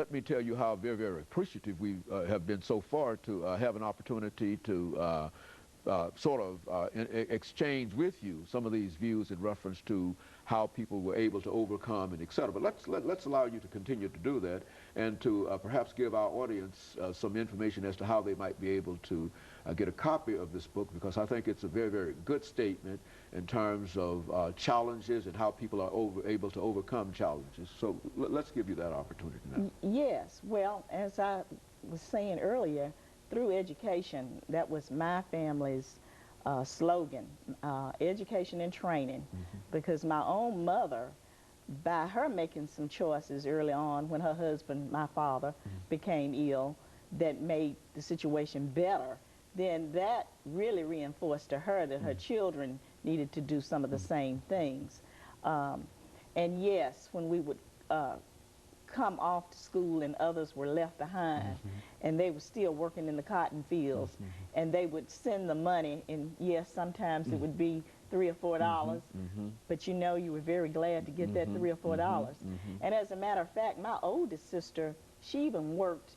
let me tell you how very, very appreciative we have been so far to have an opportunity to sort of exchange with you some of these views in reference to how people were able to overcome and et cetera. But let's allow you to continue to do that and to perhaps give our audience some information as to how they might be able to get a copy of this book, because I think it's a very, very good statement in terms of challenges and how people are able to overcome challenges. So let's give you that opportunity now. Yes, well, as I was saying earlier, through education, that was my family's slogan, education and training, because my own mother, by her making some choices early on when her husband, my father, became ill, that made the situation better, then that really reinforced to her that her children needed to do some of the same things. And yes, when we would come off to school and others were left behind, and they were still working in the cotton fields, and they would send the money, and yes, sometimes it would be $3 or $4, but you know, you were very glad to get that $3 or $4. And as a matter of fact, my oldest sister, she even worked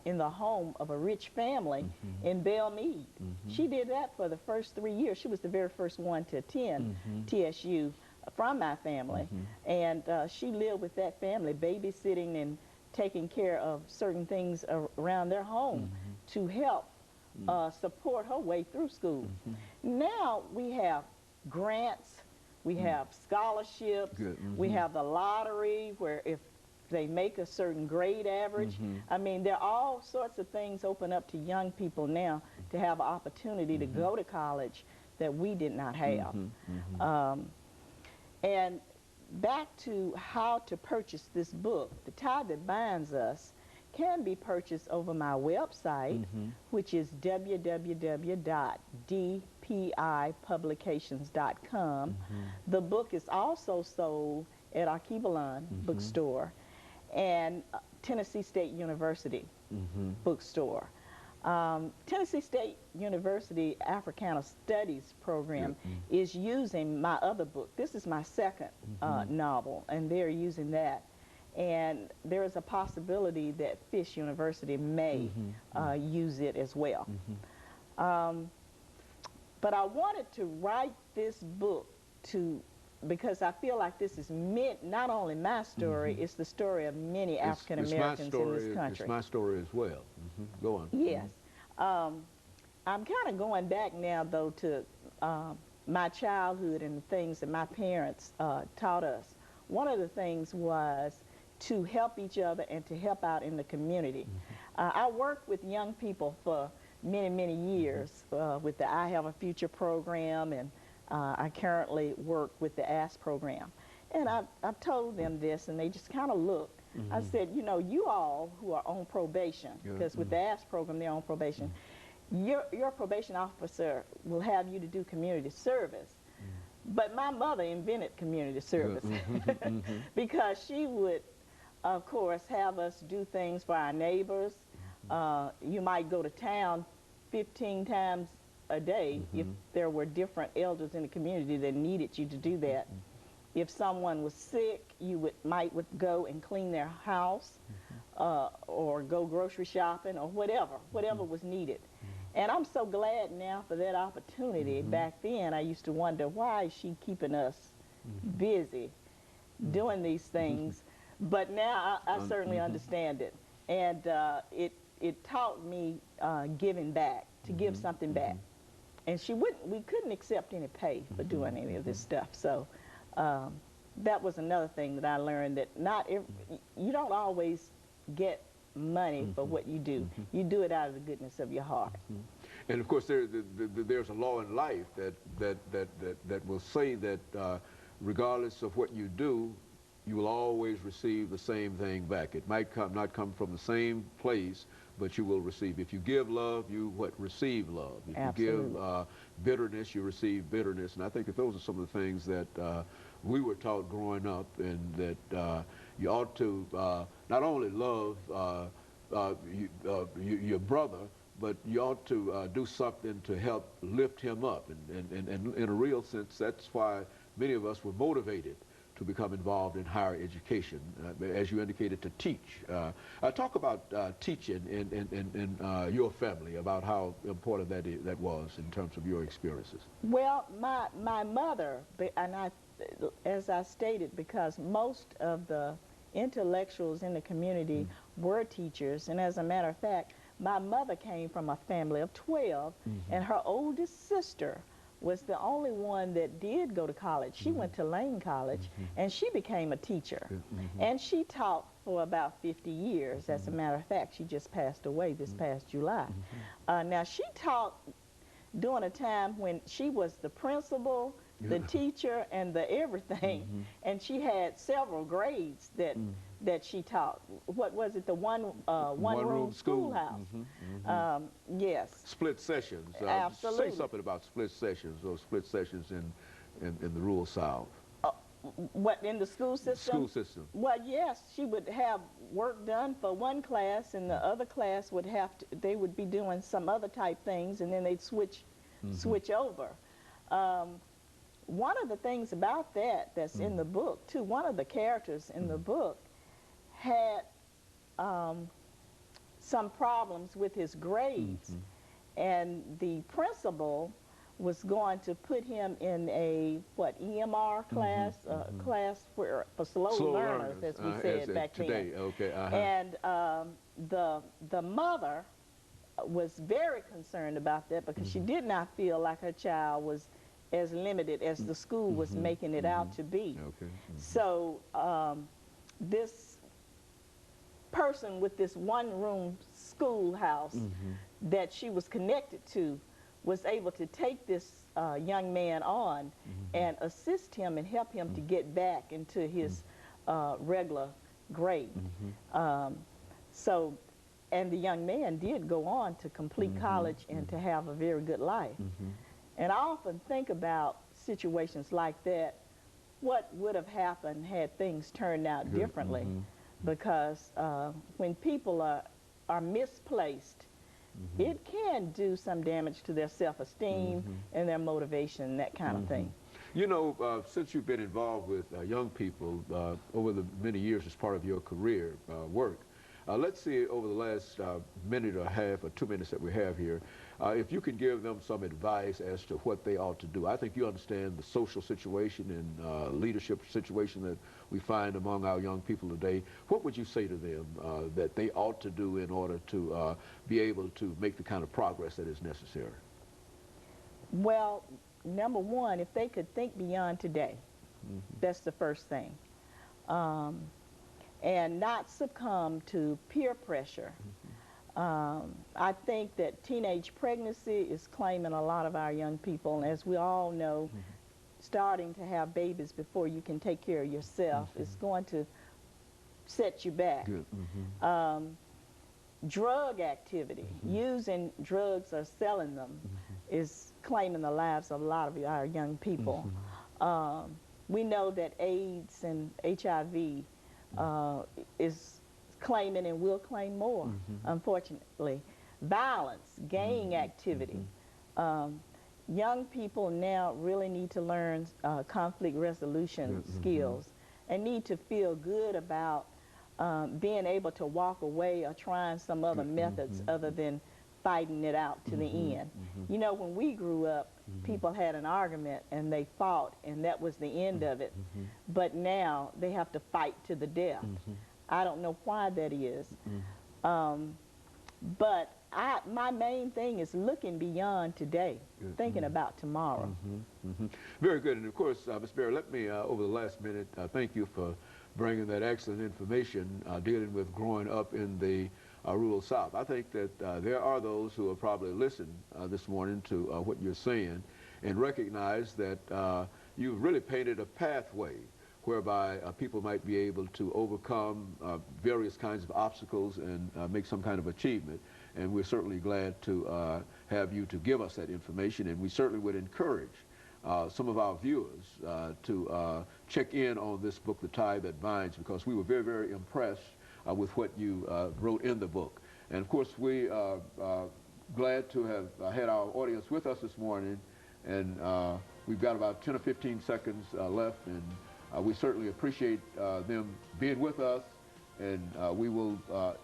in the home of a rich family in Belmead. She did that for the first 3 years. She was the very first one to attend TSU from my family, and she lived with that family, babysitting and taking care of certain things around their home to help support her way through school. Now we have grants, we have scholarships, we have the lottery where if they make a certain grade average, I mean, there are all sorts of things open up to young people now to have an opportunity to go to college that we did not have. And back to how to purchase this book, The Tie That Binds Us can be purchased over my website, which is www.dpipublications.com. The book is also sold at Archivalon bookstore and Tennessee State University bookstore. Tennessee State University Africana Studies program is using my other book. This is my second novel, and they're using that. And there is a possibility that Fisk University may use it as well. But I wanted to write this book because I feel like this is not only my story, it's the story of many African Americans in this country. It's my story as well. Go on. Yes. I'm kind of going back now, though, to my childhood and the things that my parents taught us. One of the things was to help each other and to help out in the community. I worked with young people for many, many years with the I Have a Future program, and I currently work with the ASK program. And I've told them this, and they just kind of looked. I said, you know, you all who are on probation, because with the ASK program, they're on probation, your probation officer will have you to do community service. But my mother invented community service because she would, of course, have us do things for our neighbors. You might go to town 15 times a day if there were different elders in the community that needed you to do that. If someone was sick, you might go and clean their house or go grocery shopping or whatever was needed. And I'm so glad now for that opportunity. Back then, I used to wonder, why is she keeping us busy doing these things? But now I certainly understand it. And it taught me giving back, to give something back. And we couldn't accept any pay for doing any of this stuff. So that was another thing that I learned, that you don't always get money for what you do. You do it out of the goodness of your heart. And of course, there's a law in life that will say that regardless of what you do, you will always receive the same thing back. It might not come from the same place, but you will receive. If you give love, you receive love. If Absolutely. you give bitterness, you receive bitterness. And I think that those are some of the things that we were taught growing up, and that you ought to not only love your brother, but you ought to do something to help lift him up. And in a real sense, that's why many of us were motivated to become involved in higher education, as you indicated, to teach. Talk about teaching in your family, about how important that was in terms of your experiences. Well, my mother, and as I stated, because most of the intellectuals in the community were teachers, and as a matter of fact, my mother came from a family of 12, and her oldest sister was the only one that did go to college. She went to Lane College, and she became a teacher. And she taught for about 50 years. As a matter of fact, she just passed away this past July. Now, she taught during a time when she was the principal, the teacher, and the everything, and she had several grades that she taught. What was it? The one room schoolhouse. Yes. Split sessions. Absolutely. Say something about split sessions, or split sessions in the rural South. What, in the school system? School system. Well, yes, she would have work done for one class, and the other class would have to, they would be doing some other type things, and then they'd switch over. One of the things about that's in the book, too, one of the characters in the book had some problems with his grades, and the principal was going to put him in a, EMR class, class for slow learners, as we said back today. then. Okay. And the mother was very concerned about that, because she did not feel like her child was as limited as the school was making it out to be. Okay. So this person with this one-room schoolhouse that she was connected to was able to take this young man on and assist him and help him to get back into his regular grade. And the young man did go on to complete college and to have a very good life. And I often think about situations like that, what would have happened had things turned out differently. Because when people are misplaced, it can do some damage to their self-esteem and their motivation, that kind of thing. You know, since you've been involved with young people over the many years as part of your career work, let's see, over the last minute or half or 2 minutes that we have here, if you can give them some advice as to what they ought to do. I think you understand the social situation and leadership situation that we find among our young people today. What would you say to them that they ought to do in order to be able to make the kind of progress that is necessary? Well, number one, if they could think beyond today, that's the first thing. And not succumb to peer pressure. I think that teenage pregnancy is claiming a lot of our young people, and as we all know, starting to have babies before you can take care of yourself is going to set you back. Drug activity, using drugs or selling them, is claiming the lives of a lot of our young people. We know that AIDS and HIV is claiming and will claim more, unfortunately. Violence, gang activity. Young people now really need to learn conflict resolution skills, and need to feel good about being able to walk away or trying some other methods other than fighting it out to the end. You know, when we grew up, people had an argument and they fought, and that was the end of it. But now they have to fight to the death. I don't know why that is. But my main thing is looking beyond today, thinking about tomorrow. Very good. And of course, Ms. Berry, let me, over the last minute, thank you for bringing that excellent information dealing with growing up in the rural South. I think that there are those who will probably listen this morning to what you're saying and recognize that you've really painted a pathway whereby people might be able to overcome various kinds of obstacles and make some kind of achievement. And we're certainly glad to have you to give us that information, and we certainly would encourage some of our viewers to check in on this book, The Tie That Binds, because we were very, very impressed with what you wrote in the book. And of course, we are glad to have had our audience with us this morning, and we've got about 10 or 15 seconds left, and we certainly appreciate them being with us, and we will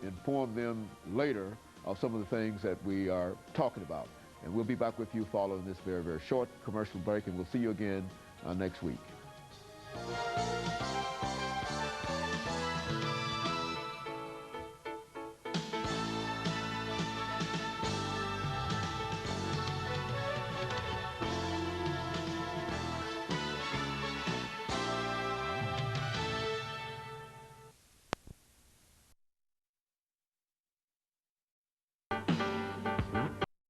inform them later of some of the things that we are talking about. And we'll be back with you following this very, very short commercial break, and we'll see you again next week.